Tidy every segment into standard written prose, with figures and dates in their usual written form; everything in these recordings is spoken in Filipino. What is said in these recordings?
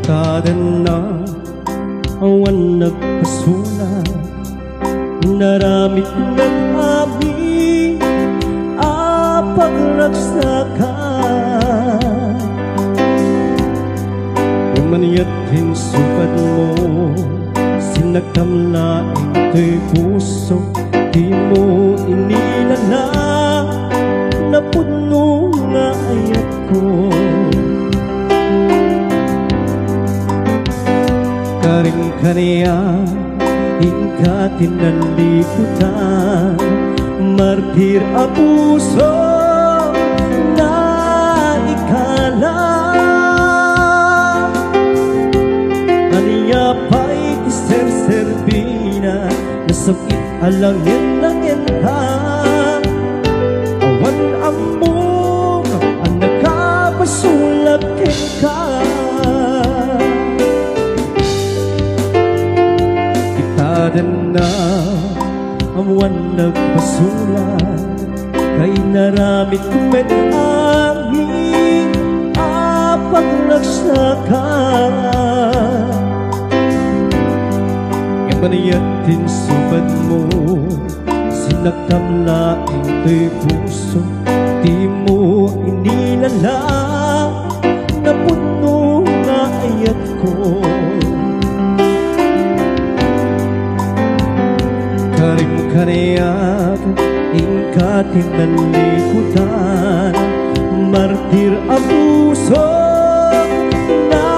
Ikadan na awan nagpasulat, naramit ng aming paglagsakan. Imaniyatin supad mo, sinagtamlaing to'y puso, di mo inilala, napuno nga ayat ko. Karing kaniya, ikatin ng liputan, martir a puso na ikala. Aniya pa'y tiser-serbina, nasakit alangin-langin ka. Awan ambog ang nakabasulakin ka. Ikadan na awan nagpasulat, kay naramit kumet aming paglagsakan. Imaniyatin subad mo, sinagtamlaing to'y puso, di mo inilala, napuno nga ayat ko. Karing kaniyak, ikatin ng likutan, martir a puso na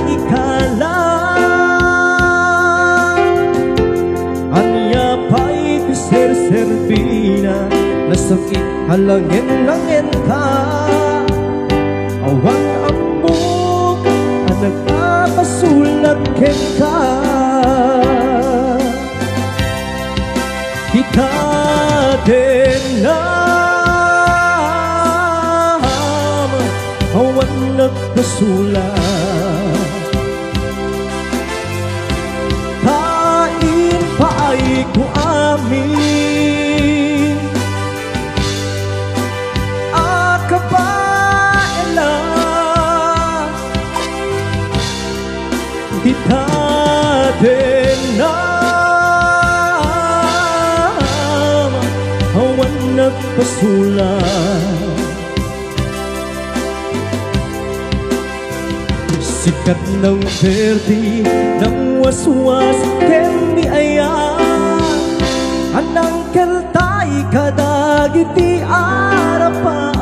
ikala. Anya pa'y tiser-serbina, nasakit halangin-langin ka. Awang ambog ang nagpapasulakin ka. Ikaden na awan nagpasulat, kain paay ko amin akabaela. Ikaden na awan nagpasulat, sikat ng verdi ng waswas ken ni aya, anang keltay kadagiti arapan.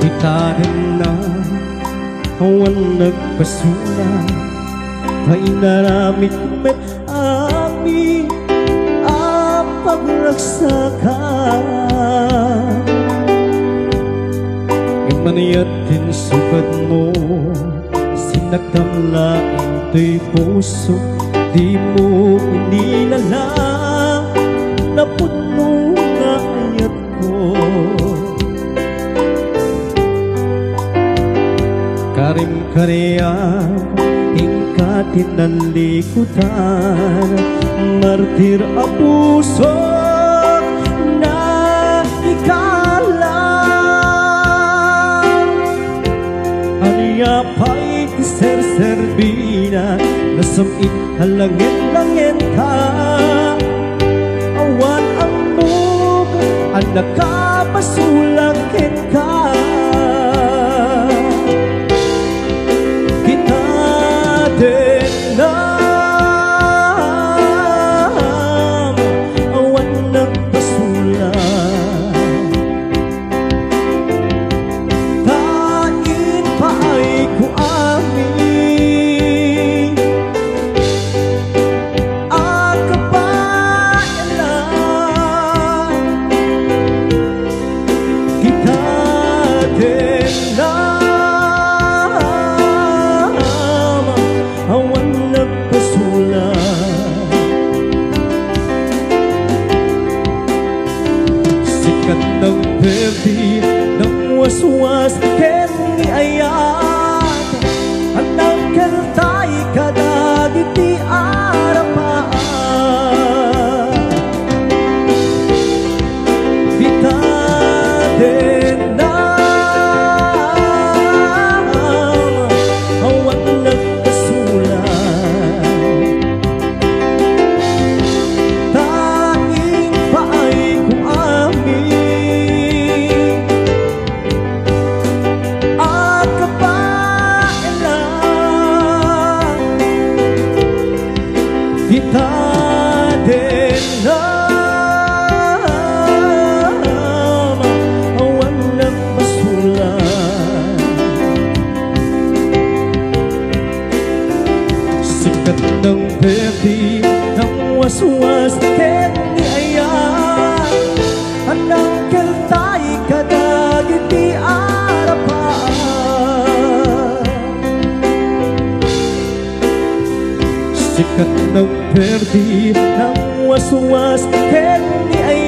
Ikaden na awan nagpasulat, kay naramit met aming paglagsakan. Imaniyatin subad mo, sinagtamlaing to'y puso, di mo inilala, napuno nga ayat ko. Karim kaniyak, ikatin ng likutan, martir a puso na ikala. Aniya pa'y tiser-serbina, nasamit halangin-langin ka. Awan ang mug ang nakapasulakit ka. Kita din na awan nagpasulat. Tain pa ay kuamin ang kapayalan. Kita din na awan nagpasulat. Sikat ng perdi ng waswas ken ni ayat, at nagkaltay kadagiti arapaan. Kita din na awan nagpasulat. Taing pa ay kuamin ang kapayalan. Kita din na awan nagpasulat. Sikat ng perdi ng waswas ken ni ayat, at nagkaltay kadagiti arapaan. Sikat ng perdi ng waswas ken ni ayat,